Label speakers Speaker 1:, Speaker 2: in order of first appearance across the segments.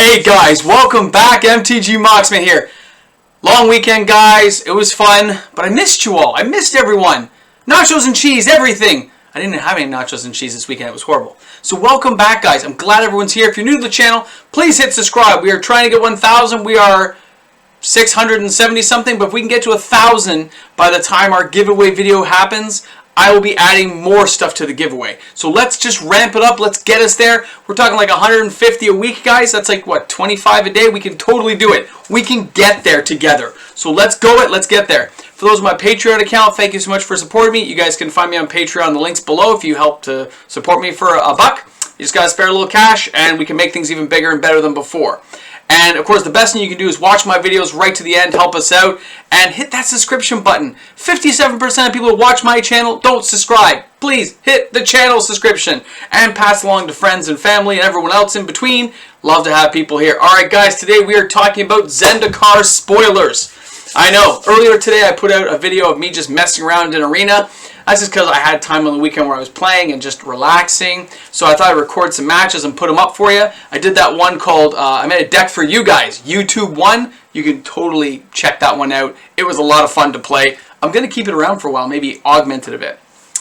Speaker 1: Hey guys, welcome back. MTG Moxman here. Long weekend, guys. It was fun, but I missed you all. I missed everyone. Nachos and cheese, everything. I didn't have any nachos and cheese this weekend. It was horrible. So welcome back, guys. I'm glad everyone's here. If you're new to the channel, please hit subscribe. We are trying to get 1,000. We are 670 something, but if we can get to 1,000 by the time our giveaway video happens, I will be adding more stuff to the giveaway. So let's just ramp it up. Let's get us there. We're talking like 150 a week, guys. That's like, what, 25 a day? We can totally do it. We can get there together. So let's go it. Let's get there. For those of my Patreon account, thank you so much for supporting me. You guys can find me on Patreon. The link's below if you help to support me for a buck. You just got to spare a little cash, and we can make things even bigger and better than before. And, of course, the best thing you can do is watch my videos right to the end, help us out, and hit that subscription button. 57% of people who watch my channel don't subscribe. Please hit the channel subscription and pass along to friends and family and everyone else in between. Love to have people here. All right, guys, today we are talking about Zendikar spoilers. I know, earlier today I put out a video of me just messing around in Arena. That's just because I had time on the weekend where I was playing and just relaxing. So I thought I'd record some matches and put them up for you. I did that one called, I made a deck for you guys, YouTube 1. You can totally check that one out. It was a lot of fun to play. I'm going to keep it around for a while, maybe augment it a bit.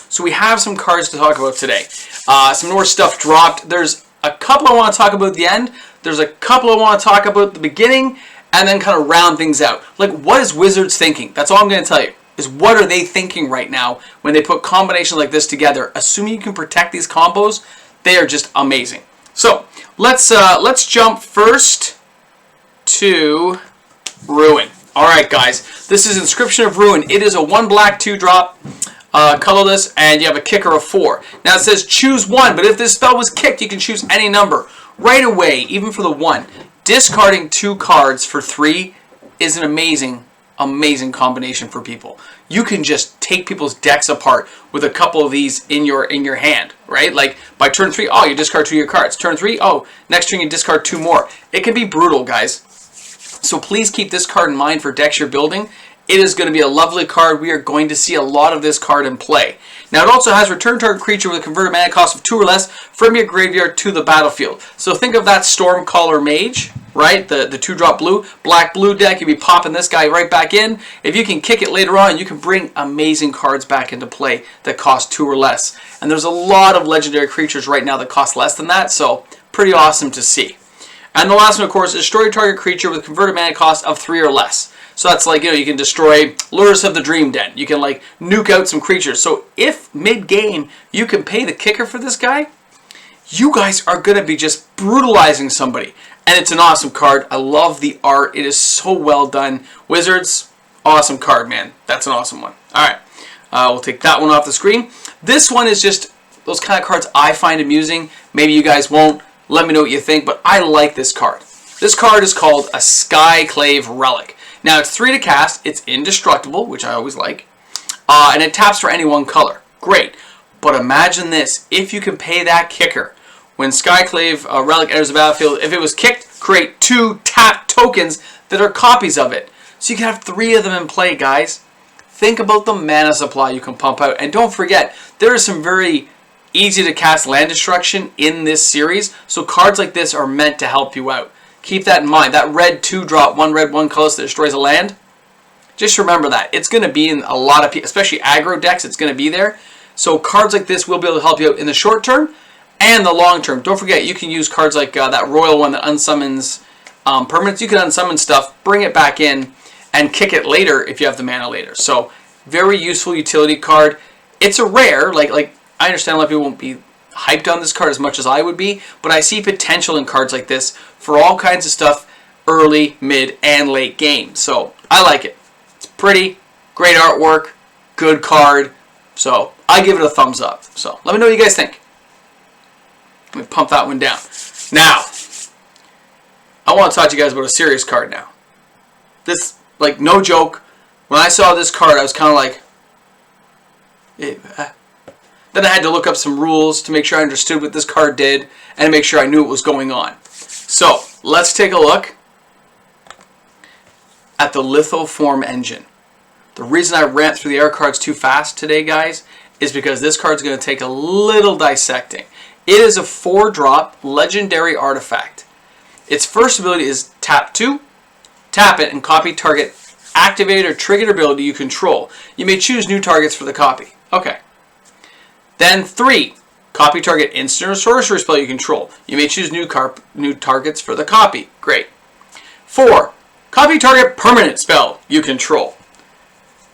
Speaker 1: So we have some cards to talk about today. Some more stuff dropped. There's a couple I want to talk about at the end. There's a couple I want to talk about at the beginning. And then kind of round things out. Like, what is Wizards thinking? That's all I'm going to tell you. Is what are they thinking right now when they put combinations like this together? Assuming you can protect these combos, they are just amazing. So let's jump first to Ruin. All right, guys, this is Inscription of Ruin. It is a 1 black 2 drop, colorless, and you have a kicker of 4. Now it says choose 1, but if this spell was kicked, you can choose any number right away, even for the 1. Discarding 2 cards for 3 is an amazing combination for people. You can just take people's decks apart with a couple of these in your hand, right? Like by turn 3, oh, you discard 2 of your cards. Turn 3, oh, next turn you discard 2 more. It can be brutal, guys. So please keep this card in mind for decks you're building. It is going to be a lovely card. We are going to see a lot of this card in play. Now, it also has return target creature with a converted mana cost of 2 or less from your graveyard to the battlefield. So think of that Stormcaller Mage, right? The 2-drop blue, black-blue deck. You'll be popping this guy right back in. If you can kick it later on, you can bring amazing cards back into play that cost 2 or less. And there's a lot of legendary creatures right now that cost less than that, so pretty awesome to see. And the last one, of course, is destroy target creature with converted mana cost of 3 or less. So that's like, you can destroy Lures of the Dream Den. You can, like, nuke out some creatures. So if mid-game you can pay the kicker for this guy, you guys are going to be just brutalizing somebody. And it's an awesome card. I love the art. It is so well done. Wizards, awesome card, man. That's an awesome one. All right. We'll take that one off the screen. This one is just those kind of cards I find amusing. Maybe you guys won't. Let me know what you think. But I like this card. This card is called a Skyclave Relic. Now, it's 3 to cast. It's indestructible, which I always like. And it taps for any 1 color. Great. But imagine this. If you can pay that kicker, when Skyclave Relic enters the battlefield, if it was kicked, create 2 tap tokens that are copies of it. So you can have 3 of them in play, guys. Think about the mana supply you can pump out. And don't forget, there is some very easy to cast land destruction in this series. So cards like this are meant to help you out. Keep that in mind. That red 2-drop, 1 red, 1 colorless that destroys a land. Just remember that. It's going to be in a lot of, especially aggro decks, it's going to be there. So cards like this will be able to help you out in the short term and the long term. Don't forget, you can use cards like that Royal one that unsummons permanents. You can unsummon stuff, bring it back in, and kick it later if you have the mana later. So very useful utility card. It's a rare. Like I understand a lot of people won't be hyped on this card as much as I would be, but I see potential in cards like this for all kinds of stuff early, mid, and late game. So I like it. It's pretty, great artwork, good card. So I give it a thumbs up. So let me know what you guys think. Let me pump that one down. Now, I want to talk to you guys about a serious card now. This, like, no joke, when I saw this card, I was kind of like, then I had to look up some rules to make sure I understood what this card did and to make sure I knew what was going on. So, let's take a look at the Lithoform engine. The reason I ran through the air cards too fast today, guys, is because this card's going to take a little dissecting. It is a 4-drop legendary artifact. Its first ability is tap 2, tap it, and copy target activated or triggered ability you control. You may choose new targets for the copy. Okay. Then 3, copy target instant or sorcery spell you control. You may choose new targets for the copy. Great. 4, copy target permanent spell you control.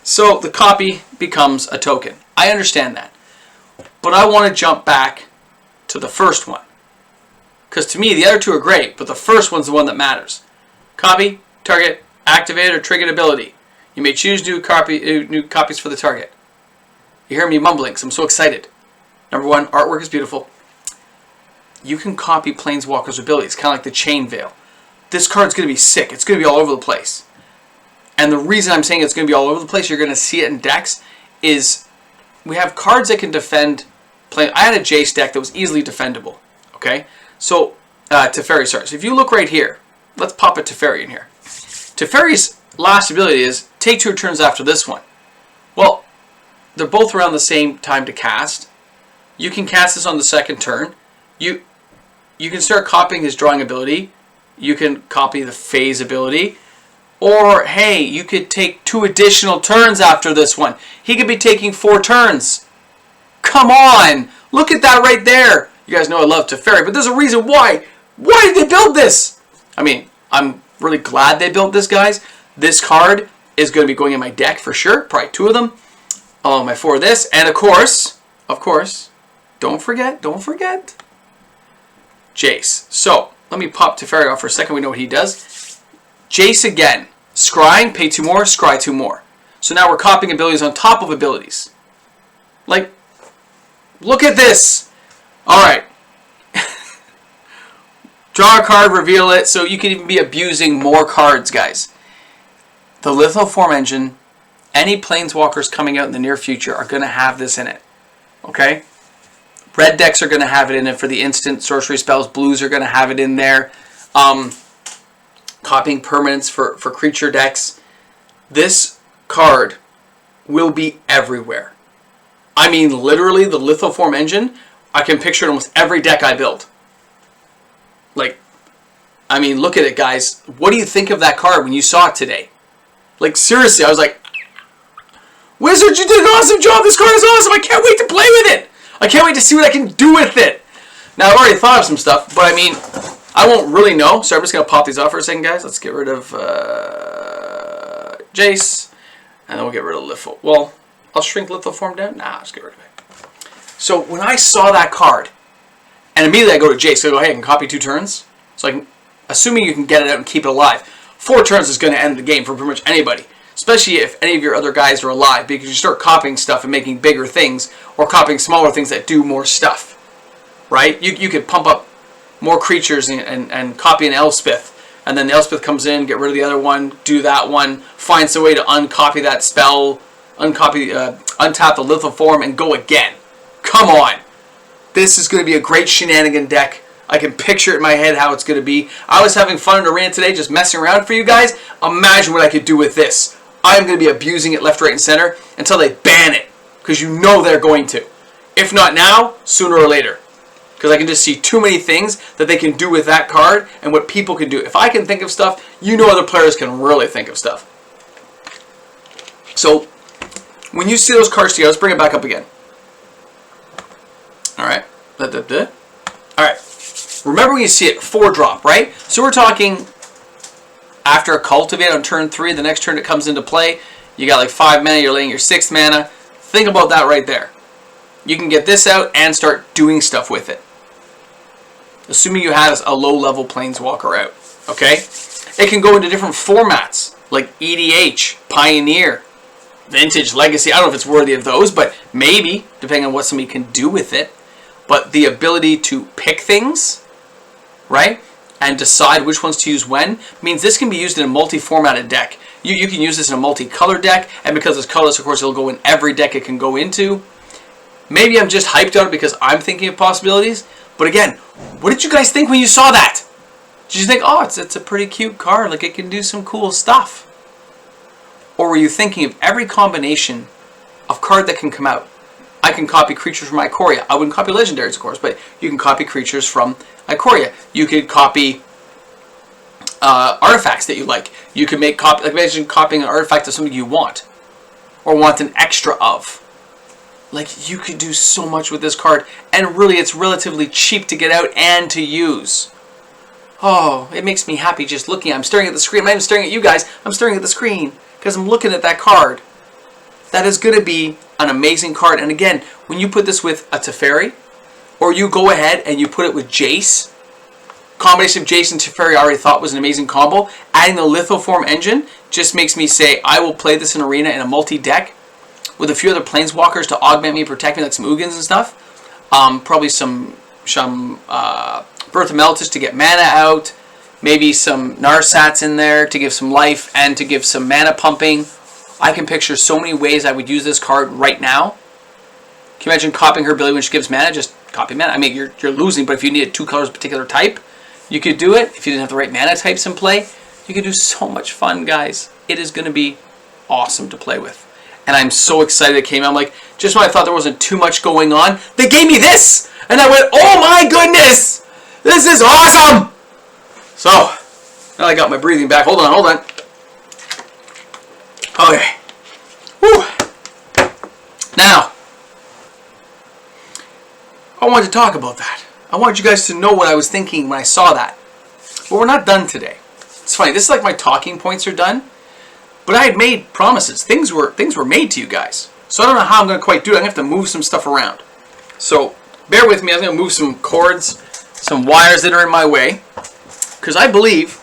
Speaker 1: So the copy becomes a token. I understand that. But I want to jump back to the first one. Because to me, the other two are great, but the first one's the one that matters. Copy, target, activated or triggered ability. You may choose new copies for the target. You hear me mumbling because I'm so excited. Number 1, artwork is beautiful. You can copy Planeswalker's abilities, kind of like the Chain Veil. This card's going to be sick. It's going to be all over the place. And the reason I'm saying it's going to be all over the place, you're going to see it in decks, is we have cards that can defend. I had a Jace deck that was easily defendable. Okay? So, Teferi starts. So if you look right here, let's pop a Teferi in here. Teferi's last ability is take 2 turns after this one. Well, they're both around the same time to cast. You can cast this on the second turn. You can start copying his drawing ability. You can copy the phase ability. Or, hey, you could take 2 additional turns after this one. He could be taking 4 turns. Come on! Look at that right there! You guys know I love Teferi, but there's a reason why. Why did they build this? I mean, I'm really glad they built this, guys. This card is going to be going in my deck for sure. Probably 2 of them. Along my 4 of this. And of course, don't forget, Jace. So, let me pop Teferi off for a second. We know what he does. Jace again. Scrying, pay 2 more, scry 2 more. So now we're copying abilities on top of abilities. Like, look at this. Alright. Draw a card, reveal it, so you can even be abusing more cards, guys. The Lithoform engine, any Planeswalkers coming out in the near future are going to have this in it. Okay? Red decks are going to have it in it for the instant sorcery spells. Blues are going to have it in there. Copying permanents for creature decks. This card will be everywhere. I mean, literally, the Lithoform engine, I can picture it in almost every deck I build. Like, I mean, look at it, guys. What do you think of that card when you saw it today? Like, seriously, I was like, Wizards, you did an awesome job. This card is awesome. I can't wait to play with it. I can't wait to see what I can do with it. Now, I've already thought of some stuff, but I mean, I won't really know. So I'm just going to pop these off for a second, guys. Let's get rid of Jace. And then we'll get rid of Litho. Well, I'll shrink Lithoform down. Nah, I'll just get rid of it. So when I saw that card, and immediately I go to Jace, so I go, hey, I can copy 2 turns. So I can, assuming you can get it out and keep it alive. 4 turns is going to end the game for pretty much anybody. Especially if any of your other guys are alive, because you start copying stuff and making bigger things, or copying smaller things that do more stuff. Right? You could pump up more creatures and copy an Elspeth. And then the Elspeth comes in, get rid of the other one, do that one, find some way to uncopy that spell, untap the Lithoform, and go again. Come on! This is going to be a great shenanigan deck. I can picture it in my head how it's going to be. I was having fun in Arena today just messing around for you guys. Imagine what I could do with this. I'm going to be abusing it left, right, and center until they ban it. Because you know they're going to. If not now, sooner or later. Because I can just see too many things that they can do with that card and what people can do. If I can think of stuff, you know other players can really think of stuff. So, when you see those cards together, let's bring it back up again. Alright. Alright. Remember when you see it, 4-drop, right? So we're talking after a Cultivate on turn 3, the next turn it comes into play, you got like 5 mana, you're laying your 6th mana. Think about that right there. You can get this out and start doing stuff with it. Assuming you have a low-level Planeswalker out. Okay? It can go into different formats, like EDH, Pioneer, Vintage, Legacy. I don't know if it's worthy of those, but maybe, depending on what somebody can do with it. But the ability to pick things, right, and decide which ones to use when, means this can be used in a multi-formatted deck. You can use this in a multi-color deck, and because it's colorless, of course, it'll go in every deck it can go into. Maybe I'm just hyped on it because I'm thinking of possibilities. But again, what did you guys think when you saw that? Did you think, oh, it's a pretty cute card, like it can do some cool stuff? Or were you thinking of every combination of card that can come out? I can copy creatures from Ikoria. I wouldn't copy legendaries, of course, but you can copy creatures from Ikoria. You could copy artifacts that you like. You can make like imagine copying an artifact of something you want, or want an extra of. Like, you could do so much with this card, and really it's relatively cheap to get out and to use. Oh, it makes me happy just looking. I'm staring at the screen. I'm not even staring at you guys. I'm staring at the screen because I'm looking at that card. That is going to be an amazing card. And again, when you put this with a Teferi, or you go ahead and you put it with Jace, combination of Jace and Teferi I already thought was an amazing combo. Adding the Lithoform engine just makes me say I will play this in Arena in a multi-deck with a few other Planeswalkers to augment me and protect me, like some Ugins and stuff. Probably some Birth of Meltus to get mana out. Maybe some Narsats in there to give some life and to give some mana pumping. I can picture so many ways I would use this card right now. Can you imagine copying her ability when she gives mana? Just copy mana. I mean, you're losing, but if you needed 2 colors of a particular type, you could do it. If you didn't have the right mana types in play, you could do so much fun, guys. It is going to be awesome to play with. And I'm so excited it came out. I'm like, just when I thought there wasn't too much going on, they gave me this! And I went, oh my goodness! This is awesome! So, now I got my breathing back. Hold on. Okay. Whew. Now, I wanted to talk about that. I wanted you guys to know what I was thinking when I saw that. But we're not done today. It's funny, this is like my talking points are done. But I had made promises. Things were made to you guys. So I don't know how I'm going to quite do it. I'm going to have to move some stuff around. So bear with me. I'm going to move some cords, some wires that are in my way. Because I believe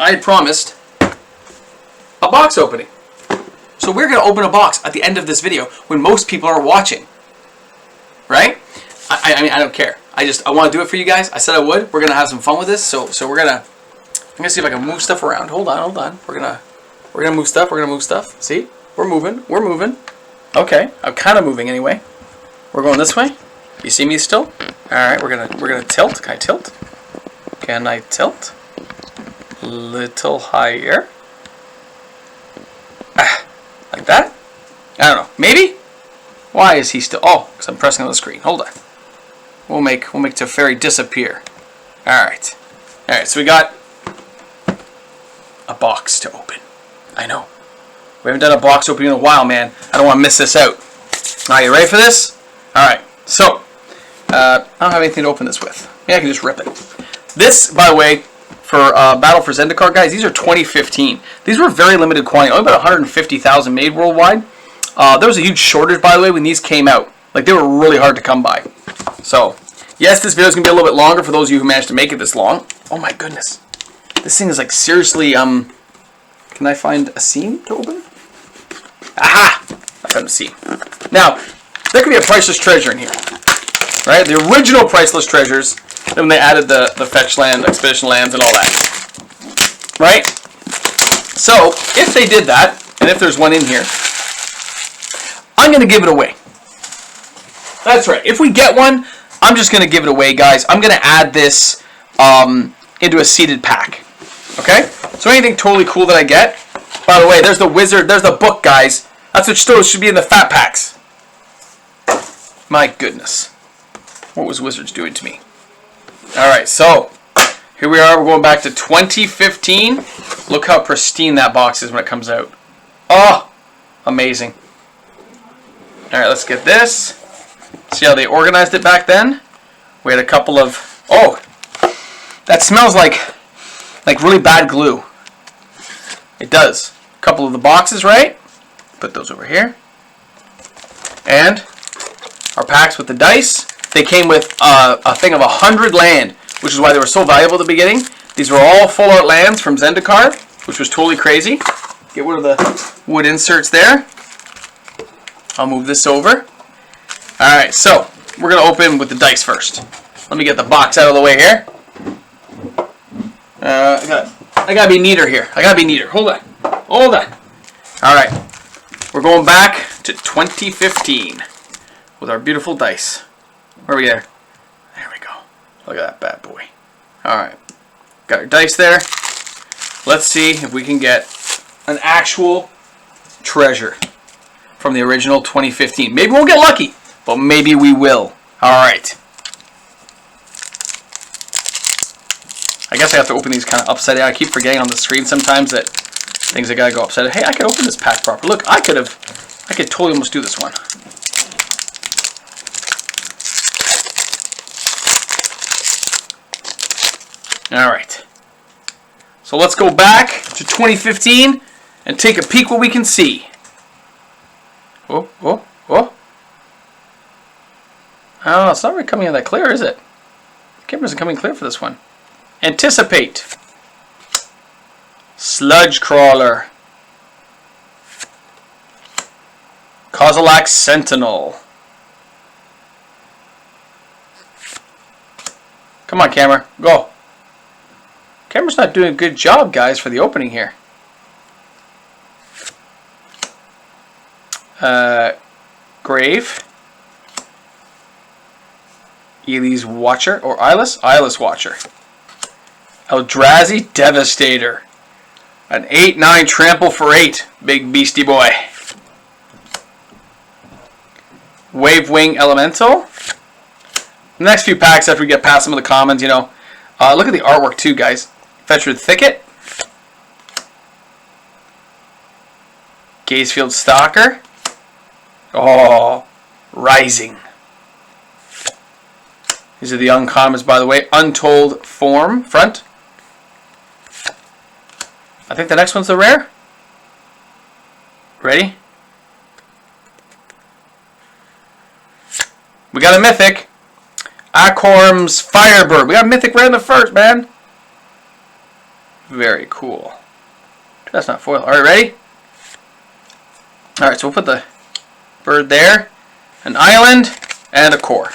Speaker 1: I had promised a box opening. So we're going to open a box at the end of this video when most people are watching. Right? I mean, I don't care. I want to do it for you guys. I said I would. We're going to have some fun with this. So I'm going to see if I can move stuff around. Hold on. We're gonna move stuff. See? We're moving. Okay. I'm kind of moving anyway. We're going this way. You see me still? Alright, we're gonna tilt. Can I tilt? Can I tilt? Little higher. Like that? I don't know. Maybe? Why is he still? Oh, because I'm pressing on the screen. Hold on. We'll make Teferi disappear. Alright. Alright, so we got a box to open. I know. We haven't done a box opening in a while, man. I don't want to miss this out. Alright, you ready for this? Alright, so I don't have anything to open this with. Maybe I can just rip it. This, by the way, for Battle for Zendikar, guys, these are 2015. These were very limited quantity. Only about 150,000 made worldwide. There was a huge shortage, by the way, when these came out. Like, they were really hard to come by. So, yes, this video is going to be a little bit longer for those of you who managed to make it this long. Oh my goodness. This thing is like seriously, can I find a seam to open? Aha! I found a seam. Now, there could be a priceless treasure in here. Right? The original priceless treasures, then when they added the fetch land, expedition lands, and all that. Right? So, if they did that, and if there's one in here, I'm going to give it away. That's right. If we get one, I'm just going to give it away, guys. I'm going to add this into a seeded pack. Okay? So anything totally cool that I get. By the way, there's the wizard. There's the book, guys. That's what should be in the fat packs. My goodness. What was Wizards doing to me? Alright, so here we are. We're going back to 2015. Look how pristine that box is when it comes out. Oh, amazing. Alright, let's get this. See how they organized it back then? We had a couple of... Oh, that smells like really bad glue. It does. A couple of the boxes, right? Put those over here. And our packs with the dice. They came with a thing of 100 land, which is why they were so valuable at the beginning. These were all full art lands from Zendikar, which was totally crazy. Get rid of the wood inserts there. I'll move this over. Alright, so we're going to open with the dice first. Let me get the box out of the way here. I gotta be neater here. Hold on. Alright. We're going back to 2015 with our beautiful dice. Where are we there? There we go. Look at that bad boy. Alright. Got our dice there. Let's see if we can get an actual treasure from the original 2015. Maybe we'll get lucky, but maybe we will. Alright. I guess I have to open these kind of upside down. I keep forgetting on the screen sometimes that things I gotta go upside down. Hey, I could open this pack proper. Look, I could totally almost do this one. Alright. So let's go back to 2015 and take a peek what we can see. Oh, oh, oh. Oh, it's not really coming in that clear, is it? The camera isn't coming clear for this one. Anticipate. Sludge Crawler. Kozilek Sentinel. Come on, camera. Go. Camera's not doing a good job, guys, for the opening here. Grave. Elise Watcher, or Eyeless Watcher. Eldrazi Devastator. An 8/9 trample for 8. Big beastie boy. Wavewing Elemental. The next few packs after we get past some of the commons, you know. Look at the artwork too, guys. Fetchwood Thicket. Gazefield Stalker. Oh, Rising. These are the uncommons, by the way. Untold Form, front. I think the next one's the rare. Ready? We got a mythic. Acorm's Firebird. We got a mythic right in the first, man. Very cool. That's not foil. Alright, ready? Alright, so we'll put the bird there. An island and a core.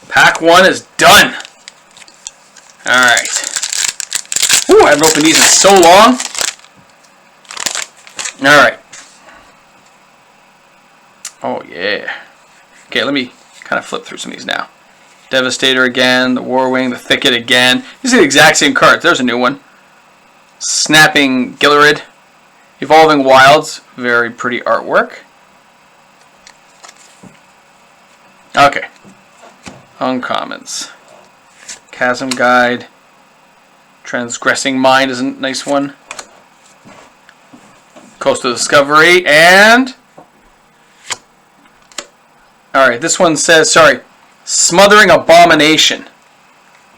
Speaker 1: Pack 1 is done. Alright. Ooh, I haven't opened these in so long. Alright. Oh, yeah. Okay, let me kind of flip through some of these now. Devastator again, the Warwing, the Thicket again. These are the exact same cards. There's a new one. Snapping Gillirid. Evolving Wilds. Very pretty artwork. Okay. Uncommons. Chasm Guide. Transgressing Mind is a nice one. Coastal Discovery. And... Alright, this one says, sorry, Smothering Abomination.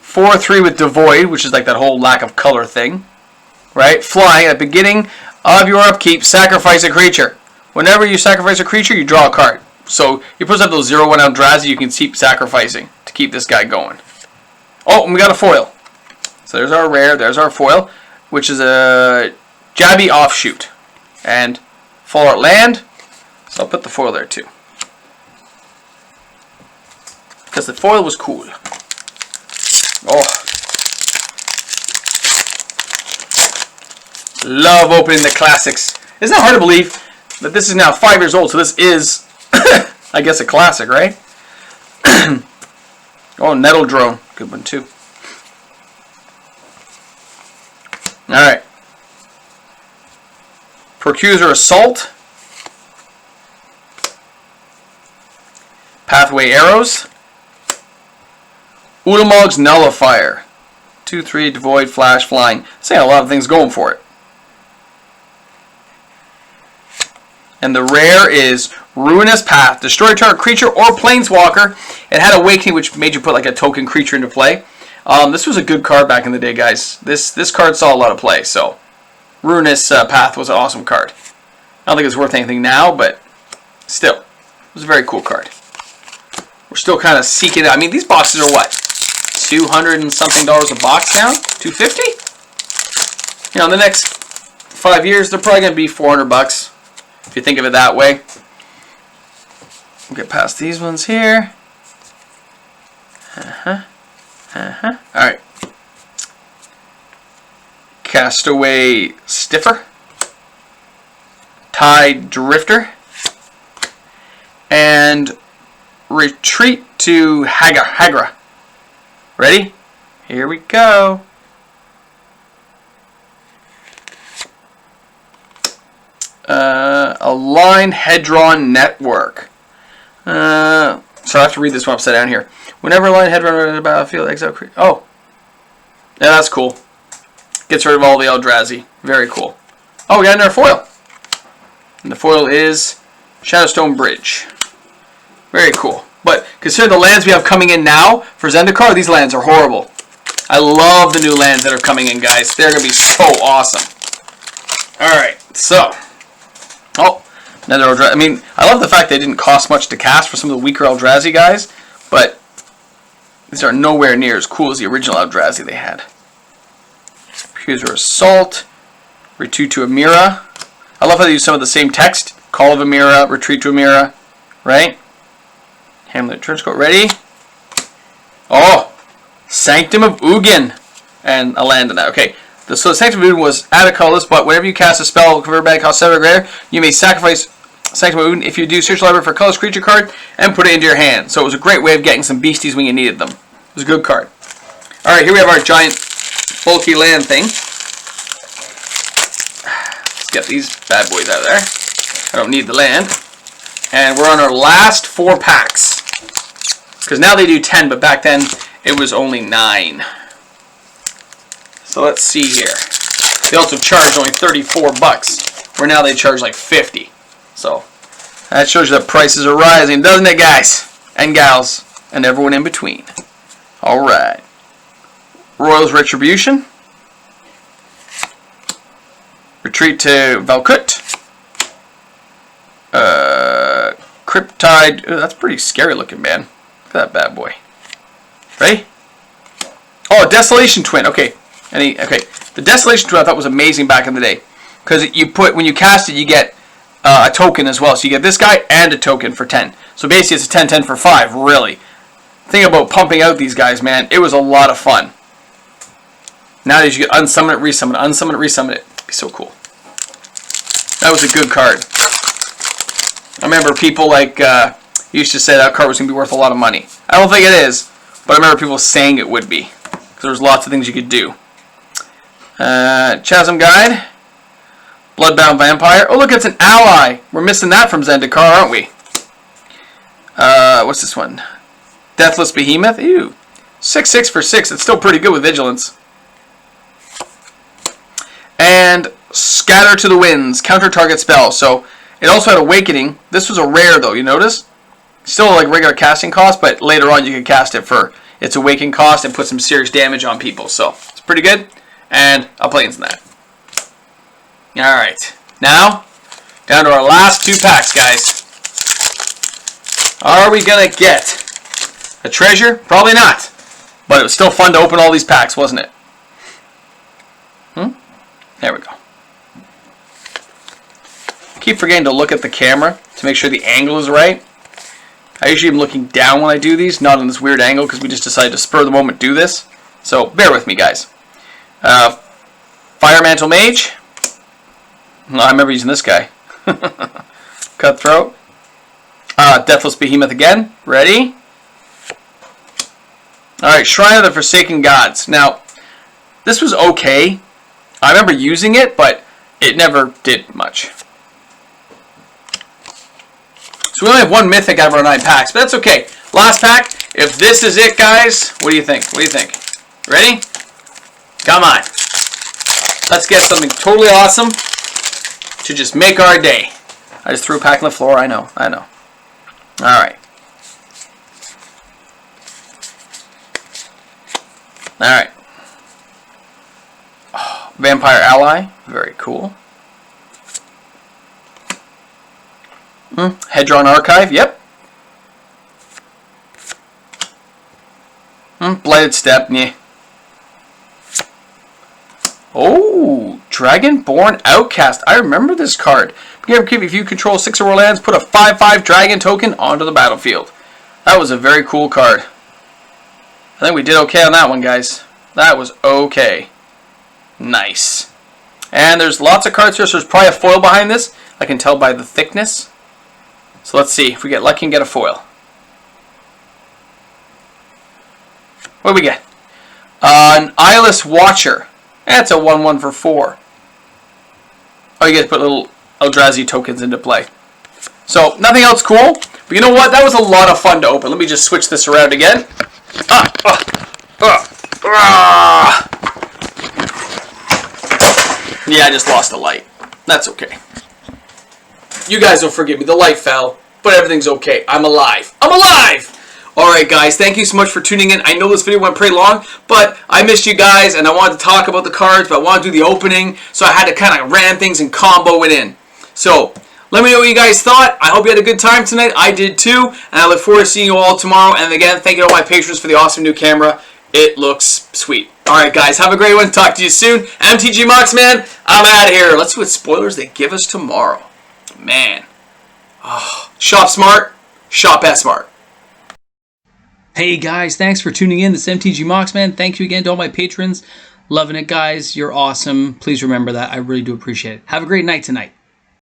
Speaker 1: 4/3 with Devoid, which is like that whole lack of color thing. Right? Flying, at the beginning of your upkeep, sacrifice a creature. Whenever you sacrifice a creature, you draw a card. So you're supposed to have those 0/1 Eldrazi you can keep sacrificing to keep this guy going. Oh, and we got a foil. So there's our rare, there's our foil, which is a Jabby Offshoot. And Full Art Land. So I'll put the foil there too. Because the foil was cool. Oh. Love opening the classics. Isn't it hard to believe that this is now 5 years old, so this is, I guess, a classic, right? Oh, Nettle Drone. Good one, too. Alright. Percuser Assault. Pathway Arrows. Ulamog's Nullifier. 2/3 Devoid Flash Flying. Saying a lot of things going for it. And the rare is Ruinous Path. Destroy target creature or planeswalker. It had Awakening, which made you put like a token creature into play. This was a good card back in the day, guys. This card saw a lot of play. So, Ruinous Path was an awesome card. I don't think it's worth anything now, but still, it was a very cool card. We're still kind of seeking it. I mean, these boxes are what? $200 and something a box now? $250? You know, in the next 5 years, they're probably going to be $400. If you think of it that way. We'll get past these ones here. Alright. Castaway Stiffer. Tide Drifter. And Retreat to Hagra. Ready? Here we go. Aligned Hedron Network. So I have to read this one upside down here. Whenever aligned Hedron on the battlefield, exile creature. Oh. Yeah, that's cool. Gets rid of all the Eldrazi. Very cool. Oh, we got another foil. And the foil is Shadowstone Bridge. Very cool. But consider the lands we have coming in now for Zendikar. These lands are horrible. I love the new lands that are coming in, guys. They're going to be so awesome. Alright, so. Oh, another Eldrazi. I mean, I love the fact they didn't cost much to cast for some of the weaker Eldrazi guys. But these are nowhere near as cool as the original Eldrazi they had. Accuser Assault. Retreat to Amira. I love how they use some of the same text. Call of Amira, Retreat to Amira. Right? Hamlet Trenchcoat. Ready? Oh! Sanctum of Ugin. And a land in that. Okay. So the Sanctum of Ugin was add a colorless, but whenever you cast a spell, convert back cost 7 or greater, you may sacrifice Sanctum of Ugin. If you do, search the library for a colorless creature card and put it into your hand. So it was a great way of getting some beasties when you needed them. It was a good card. Alright, here we have our giant bulky land thing. Let's get these bad boys out of there. I don't need the land. And we're on our last 4 packs. Because now they do 10, but back then it was only 9. So let's see here. They also charged only 34 bucks, where now they charge like 50. So that shows you that prices are rising, doesn't it, guys? And gals, and everyone in between. Alright. Royal's Retribution. Retreat to Valkut. Cryptide. Ooh, that's pretty scary looking, man. Look at that bad boy. Ready? Oh, Desolation Twin. Okay. Okay. The Desolation Twin I thought was amazing back in the day. Because when you cast it, you get a token as well. So you get this guy and a token for 10. So basically it's a 10-10 for 5, really. Think about pumping out these guys, man. It was a lot of fun. Nowadays you get unsummon it, resummon it, unsummon it, resummon it. It'd be so cool. That was a good card. I remember people like used to say that card was going to be worth a lot of money. I don't think it is, but I remember people saying it would be. Because there was lots of things you could do. Chasm Guide. Bloodbound Vampire. Oh, look, it's an ally. We're missing that from Zendikar, aren't we? What's this one? Deathless Behemoth. Ew. 6/6 for 6. It's still pretty good with Vigilance. And Scatter to the Winds. Counter target spell. So it also had Awakening. This was a rare, though. You notice? Still like regular casting cost, but later on you can cast it for its Awakening cost and put some serious damage on people. So it's pretty good. And I'll play into that. Alright. Now, down to our last 2 packs, guys. Are we going to get a treasure? Probably not. But it was still fun to open all these packs, wasn't it? There we go. Keep forgetting to look at the camera to make sure the angle is right. I usually am looking down when I do these, not in this weird angle because we just decided to spur the moment do this. So bear with me, guys. Fire Mantle Mage. I remember using this guy. Cutthroat. Deathless Behemoth again. Ready? Alright, Shrine of the Forsaken Gods. Now, this was okay. I remember using it, but it never did much. So we only have 1 Mythic out of our 9 packs, but that's okay. Last pack. If this is it, guys, what do you think? What do you think? Ready? Come on. Let's get something totally awesome to just make our day. I just threw a pack on the floor. I know. Alright. Alright. Oh, Vampire Ally. Very cool. Hedron Archive. Yep. Blighted Step. Yeah. Oh, Dragonborn Outcast. I remember this card. If you control 6 or more lands, put a 5/5 dragon token onto the battlefield. That was a very cool card. I think we did okay on that one, guys. That was okay. Nice. And there's lots of cards here, so there's probably a foil behind this. I can tell by the thickness. So let's see. If we get lucky and get a foil. What do we get? An Eyeless Watcher. That's a 1/1 for 4. Oh, you get to put little Eldrazi tokens into play. So, nothing else cool. But you know what? That was a lot of fun to open. Let me just switch this around again. Yeah, I just lost the light. That's okay. You guys don't forgive me. The light fell, but everything's okay. I'm alive. I'm alive! Alright guys, thank you so much for tuning in. I know this video went pretty long, but I missed you guys and I wanted to talk about the cards, but I wanted to do the opening, so I had to kind of ram things and combo it in. So, let me know what you guys thought. I hope you had a good time tonight. I did too, and I look forward to seeing you all tomorrow. And again, thank you to all my patrons for the awesome new camera. It looks sweet. Alright guys, have a great one. Talk to you soon. MTG Moxman, I'm out of here. Let's see what spoilers they give us tomorrow. Man. Oh, shop smart, shop as smart. Hey guys, thanks for tuning in. This is MTG Moxman. Thank you again to all my patrons. Loving it, guys. You're awesome. Please remember that. I really do appreciate it. Have a great night tonight.